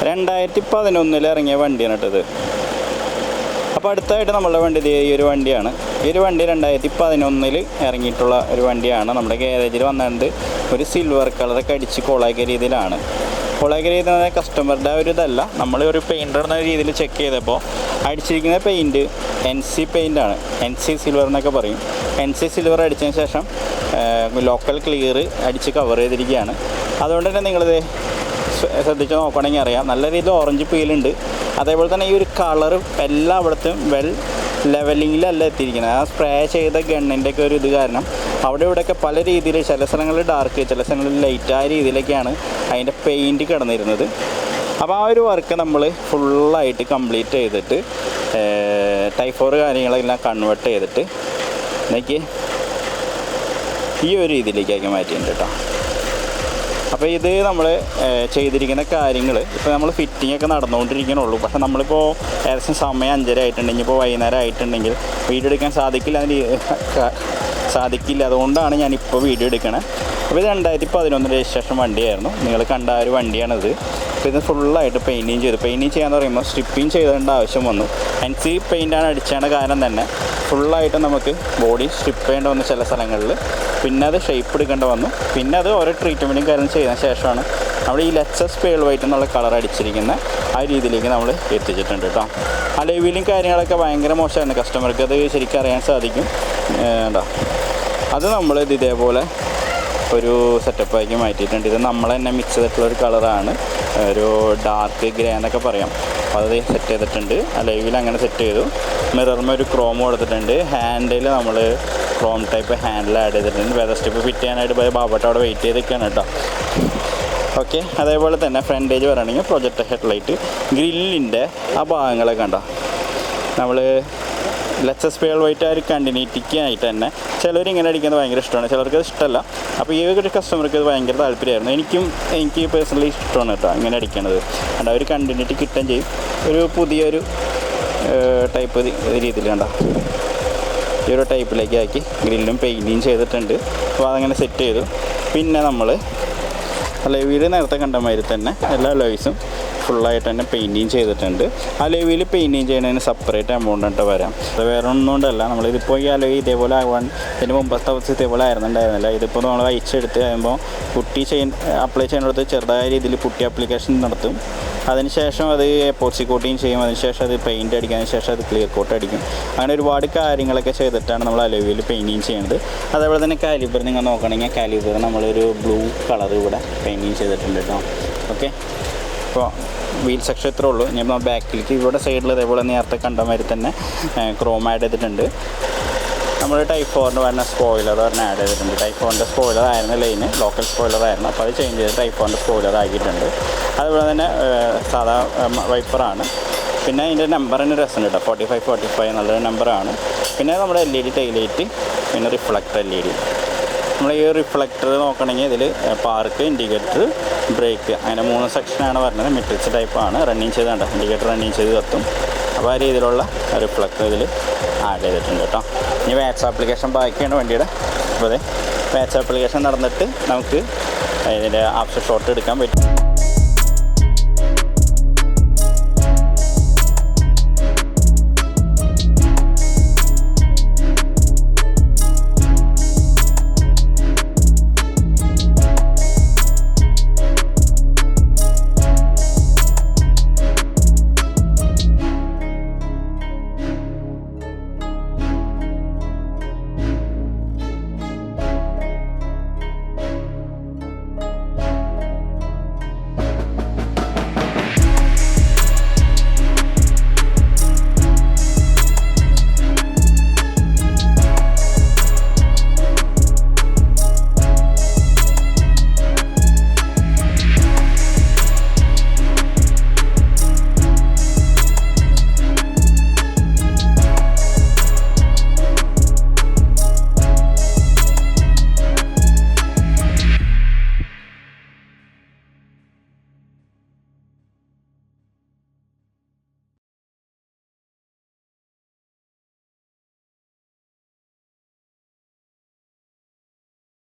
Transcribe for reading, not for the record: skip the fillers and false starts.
2011 ഇറങ്ങിയ വണ്ടിയാണ് കേട്ടത്. അപ്പോൾ അടുത്തായിട്ട് നമ്മളുടെ വണ്ടി ഈ ഒരു വണ്ടിയാണ്. ഈ ഒരു വണ്ടി 2011 ഇറങ്ങിയിട്ടുള്ള ഒരു വണ്ടിയാണ്. നമ്മുടെ ഗാരേജിൽ വന്നിട്ടുണ്ട്. ഒരു സിൽവർ കളറൊക്കെ അടിച്ച് കോളാക്കിയ രീതിയിലാണ്. കോളാക്കിയ രീതിയിൽ കസ്റ്റമറുടെ ഒരു ഇതല്ല, നമ്മൾ ഒരു പെയിൻ്റർ എന്ന രീതിയിൽ ചെക്ക് ചെയ്തപ്പോൾ അടിച്ചിരിക്കുന്ന പെയിൻറ്റ് NC പെയിൻ്റാണ്. NC സിൽവർ എന്നൊക്കെ പറയും. NC സിൽവർ അടിച്ചതിന് ശേഷം ലോക്കൽ ക്ലിയർ അടിച്ച് കവർ ചെയ്തിരിക്കുകയാണ്. അതുകൊണ്ട് തന്നെ നിങ്ങളിത് ശ്രദ്ധിച്ച് നോക്കുകയാണെങ്കിൽ അറിയാം, നല്ല രീതിയിൽ ഓറഞ്ച് പീലുണ്ട്. അതേപോലെ തന്നെ ഈ ഒരു കളർ എല്ലായിടത്തും ലെവലിങ്ങിലല്ല എത്തിയിരിക്കുന്നത്. ആ സ്പ്രേ ചെയ്ത ഗണ്ണിൻ്റെയൊക്കെ ഒരു ഇത് കാരണം അവിടെ ഇവിടെയൊക്കെ പല രീതിയിൽ ചില സ്ഥലങ്ങളിൽ ഡാർക്ക്, ചില സ്ഥലങ്ങളിൽ ലൈറ്റ്, ആ രീതിയിലൊക്കെയാണ് അതിൻ്റെ പെയിൻറ്റ് കിടന്നിരുന്നത്. അപ്പോൾ ആ ഒരു വർക്ക് നമ്മൾ ഫുള്ളായിട്ട് കംപ്ലീറ്റ് ചെയ്തിട്ട് ടൈപ്പ് 4 കാര്യങ്ങളെല്ലാം കൺവേർട്ട് ചെയ്തിട്ട് എനിക്ക് ഈ ഒരു രീതിയിലേക്കാക്കി മാറ്റിയിട്ടുണ്ട് കേട്ടോ. അപ്പോൾ ഇത് നമ്മൾ ചെയ്തിരിക്കുന്ന കാര്യങ്ങൾ ഇപ്പോൾ നമ്മൾ ഫിറ്റിങ്ങൊക്കെ നടന്നുകൊണ്ടിരിക്കണുള്ളൂ. പക്ഷേ നമ്മളിപ്പോൾ ഏകദേശം സമയം 5:30 ആയിട്ടുണ്ടെങ്കിൽ, ഇപ്പോൾ വൈകുന്നേരം ആയിട്ടുണ്ടെങ്കിൽ വീഡിയോ എടുക്കാൻ സാധിക്കില്ല. അതുകൊണ്ടാണ് ഞാനിപ്പോൾ വീഡിയോ എടുക്കണത്. അപ്പോൾ ഇത് 2011 രജിസ്ട്രേഷൻ വണ്ടിയായിരുന്നു. നിങ്ങൾ കണ്ട ആ ഒരു വണ്ടിയാണിത്. അപ്പോൾ ഇത് ഫുള്ളായിട്ട് പെയിൻറ്റിങ് ചെയ്തു. പെയിൻറ്റിങ് ചെയ്യാന്ന് പറയുമ്പോൾ സ്ട്രിപ്പിങ് ചെയ്തേണ്ട ആവശ്യം വന്നു. NC പെയിൻ്റാണ് അടിച്ചേണ്ട കാരണം തന്നെ ഫുള്ളായിട്ട് നമുക്ക് ബോഡി സ്ട്രിപ്പ് ചെയ്യേണ്ട വന്നു ചില സ്ഥലങ്ങളിൽ. പിന്നെ അത് ഷേപ്പ് എടുക്കേണ്ട വന്നു. പിന്നെ അത് ഓരോ ട്രീറ്റ്മെൻറ്റും കാര്യം ചെയ്തതിന് ശേഷമാണ് നമ്മൾ ഈ ലെക്സസ് പേൾ വൈറ്റ് എന്നുള്ള കളർ അടിച്ചിരിക്കുന്ന ആ രീതിയിലേക്ക് നമ്മൾ എത്തിച്ചിട്ടുണ്ട് കേട്ടോ. ആ ലെവലും കാര്യങ്ങളൊക്കെ ഭയങ്കര മോശമാണ്. കസ്റ്റമർക്ക് അത് ശരിക്കും അറിയാൻ സാധിക്കും കേട്ടോ. അത് നമ്മൾ ഇതേപോലെ ഒരു സെറ്റപ്പാക്കി മാറ്റിയിട്ടുണ്ട്. ഇത് നമ്മൾ തന്നെ മിക്സ് ചെയ്തിട്ടുള്ളൊരു കളറാണ്, ഒരു ഡാർക്ക് ഗ്രേ എന്നൊക്കെ പറയാം. അപ്പോൾ അത് സെറ്റ് ചെയ്തിട്ടുണ്ട്. ആ ലൈവിൽ അങ്ങനെ സെറ്റ് ചെയ്തു. മിററിന് ഒരു ക്രോം കൊടുത്തിട്ടുണ്ട്. ഹാൻഡിൽ നമ്മൾ ക്രോം ടൈപ്പ് ഹാൻഡിൽ ആഡ് ചെയ്തിട്ടുണ്ട്. വെതർ സ്റ്റിപ്പ് ഫിറ്റ് ചെയ്യാനായിട്ട് ബാബട്ട് അവിടെ വെയിറ്റ് ചെയ്തൊക്കെയാണ് കേട്ടോ. ഓക്കെ, അതേപോലെ തന്നെ ഫ്രണ്ടേജ് പറയുകയാണെങ്കിൽ പ്രൊജക്ടർ ഹെഡ്ലൈറ്റ്, ഗ്രില്ലിൻ്റെ ആ ഭാഗങ്ങളൊക്കെ ഉണ്ടോ നമ്മൾ ലെക്സസ് പേൾ വൈറ്റ് ആ ഒരു കണ്ടിന്യൂറ്റിക്ക് ആയിട്ട് തന്നെ ചിലർ ഇങ്ങനെ അടിക്കുന്നത് ഭയങ്കര ഇഷ്ടമാണ്, ചിലർക്ക് അത് ഇഷ്ടമല്ല. അപ്പോൾ ഈ ഒരു കസ്റ്റമർക്ക് ഇത് ഭയങ്കര താല്പര്യമായിരുന്നു. എനിക്ക് പേഴ്സണലി ഇഷ്ടമാണ് കേട്ടോ ഇങ്ങനെ അടിക്കണത്. കണ്ട ഒരു കണ്ടിന്യൂറ്റി കിട്ടുകയും ചെയ്യും. ഒരു പുതിയൊരു ടൈപ്പ് രീതിയിൽ കണ്ട ഈ ഒരു ടൈപ്പിലേക്ക് ആക്കി ഗ്രില്ലും പെയിൻറ്റിങ് ചെയ്തിട്ടുണ്ട്. അപ്പോൾ അതങ്ങനെ സെറ്റ് ചെയ്തു. പിന്നെ നമ്മൾ ലൈവിൽ നേരത്തെ കണ്ട മാതിരി തന്നെ എല്ലാ ലൈവ്സും ഫുള്ളായിട്ട് തന്നെ പെയിൻറ്റിങ് ചെയ്തിട്ടുണ്ട്. ആ ലൈവിൽ പെയിൻറ്റിങ് ചെയ്യുന്നതിന് സെപ്പറേറ്റ് എമൗണ്ട് ആയിട്ട് വരാം. അത് വേറെ ഒന്നുകൊണ്ടല്ല, നമ്മളിതിപ്പോൾ ഈ അലവി ഇതേപോലെ ആവാൻ ഇതിന് മുമ്പത്തെ അവസ്ഥ ഇതേപോലെ ആയിരുന്നുണ്ടായിരുന്നില്ല. ഇതിപ്പോൾ നമ്മൾ അയച്ചെടുത്ത് കഴിയുമ്പോൾ പുട്ടി അപ്ലൈ ചെയ്യുന്നിടത്ത് ചെറുതായ രീതിയിൽ പുട്ടി ആപ്ലിക്കേഷൻ നടത്തും. അതിനുശേഷം അത് എപ്പോക്സി കോട്ടിങ് ചെയ്യും. അതിനുശേഷം അത് പെയിൻറ്റ് അടിക്കുന്നതിന് ശേഷം അത് ക്ലിയർ കോട്ട് അടിക്കും. അങ്ങനെ ഒരുപാട് കാര്യങ്ങളൊക്കെ ചെയ്തിട്ടാണ് നമ്മൾ അലവിയിൽ പെയിൻറ്റിങ് ചെയ്യുന്നത്. അതേപോലെ തന്നെ കാലിബർ നിങ്ങൾ നോക്കണമെങ്കിൽ കാലിബർ നമ്മളൊരു ബ്ലൂ കളർ ഇവിടെ പെയിൻറ്റിങ് ചെയ്തിട്ടുണ്ട് കേട്ടോ. ഓക്കെ, അപ്പോൾ വീൽ സെക്ഷൻ ഇത്രേ ഉള്ളൂ. ഞാൻ ബാക്കിലേക്ക് ഇവിടെ സൈഡിൽ അതേപോലെ നേരത്തെ കണ്ട മാതിരി തന്നെ ക്രോം ആഡ് ചെയ്തിട്ടുണ്ട്. നമ്മൾ ടൈപ്പ് 4 വരുന്ന സ്പോയിലർ പറഞ്ഞ് ആഡ് ചെയ്തിട്ടുണ്ട്. ടൈപ്പ് 4 സ്പോയിലർ ആയിരുന്നു ലൈന്, ലോക്കൽ സ്പോയിലർ ആയിരുന്നു. അപ്പോൾ അത് ചേഞ്ച് ചെയ്ത് ടൈപ്പ് 4 സ്പോയിലർ ആക്കിയിട്ടുണ്ട്. അതുപോലെ തന്നെ സാധാ വൈപ്പറാണ്. പിന്നെ അതിൻ്റെ നമ്പറിന് രസം കേട്ടോ, 45 എന്നുള്ളൊരു നമ്പറാണ്. പിന്നെ നമ്മുടെ LED ടൈലൈറ്റ്, പിന്നെ റിഫ്ലക്ടർ LED. നമ്മൾ ഈ റിഫ്ലക്ടർ നോക്കണമെങ്കിൽ ഇതിൽ പാർക്ക്, ഇൻഡിക്കേറ്റർ, ബ്രേക്ക്, അങ്ങനെ 3 സെക്ഷനാണ് വരുന്നത്. മെട്രിക്സ് ടൈപ്പാണ്. റണ്ണിങ് ചെയ്തുകൊണ്ട് ഇൻഡിക്കേറ്റർ റണ്ണിങ് ചെയ്ത് കത്തും. അപ്പോൾ ആ രീതിയിലുള്ള റിഫ്ലക്ടർ ഇതിൽ ആഡ് ചെയ്തിട്ടുണ്ട് കേട്ടോ. ഇനി വാച്ച് ആപ്ലിക്കേഷൻ ബാക്കിയാണ് വണ്ടിയുടെ. അപ്പോൾ അതെ വാച്ച് ആപ്ലിക്കേഷൻ നടന്നിട്ട് നമുക്ക് ഇതിൻ്റെ ആഫ്റ്റർ ഷോട്ട് എടുക്കാൻ പറ്റും.